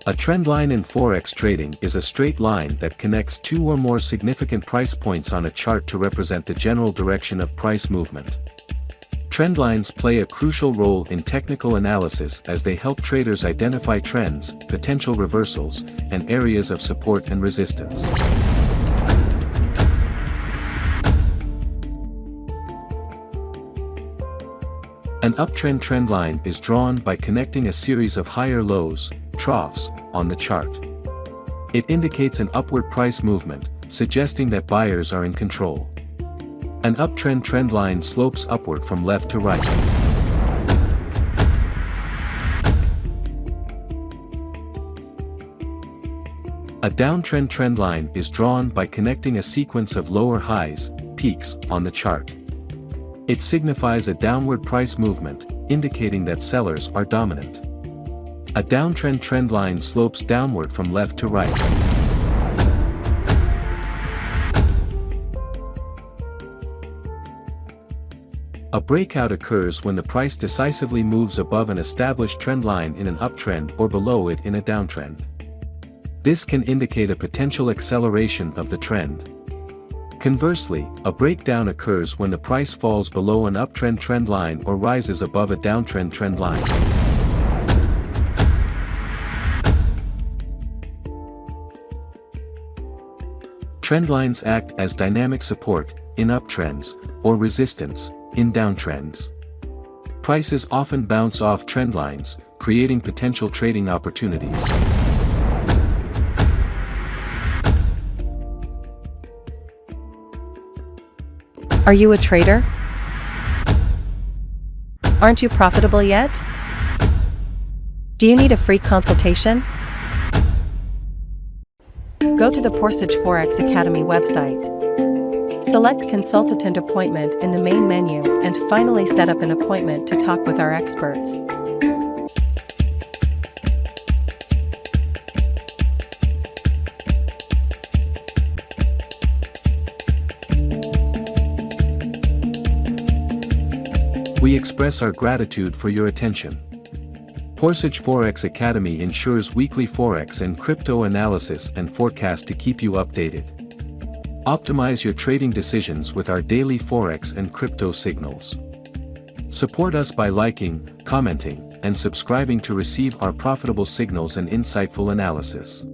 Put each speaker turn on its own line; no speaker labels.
A trendline in Forex trading is a straight line that connects two or more significant price points on a chart to represent the general direction of price movement. Trendlines play a crucial role in technical analysis as they help traders identify trends, potential reversals, and areas of support and resistance. An uptrend trendline is drawn by connecting a series of higher lows, troughs, on the chart. It indicates an upward price movement, suggesting that buyers are in control. An uptrend trendline slopes upward from left to right. A downtrend trendline is drawn by connecting a sequence of lower highs, peaks, on the chart. It signifies a downward price movement, indicating that sellers are dominant. A downtrend trendline slopes downward from left to right. A breakout occurs when the price decisively moves above an established trendline in an uptrend or below it in a downtrend. This can indicate a potential acceleration of the trend. Conversely, a breakdown occurs when the price falls below an uptrend trendline or rises above a downtrend trendline. Trendlines act as dynamic support, in uptrends, or resistance, in downtrends. Prices often bounce off trendlines, creating potential trading opportunities.
Are you a trader? Aren't you profitable yet? Do you need a free consultation? Go to the Porsche Forex Academy website. Select Consultant Appointment in the main menu and finally set up an appointment to talk with our experts.
We express our gratitude for your attention. Porsche Forex Academy ensures weekly Forex and crypto analysis and forecast to keep you updated. Optimize your trading decisions with our daily Forex and crypto signals. Support us by liking, commenting, and subscribing to receive our profitable signals and insightful analysis.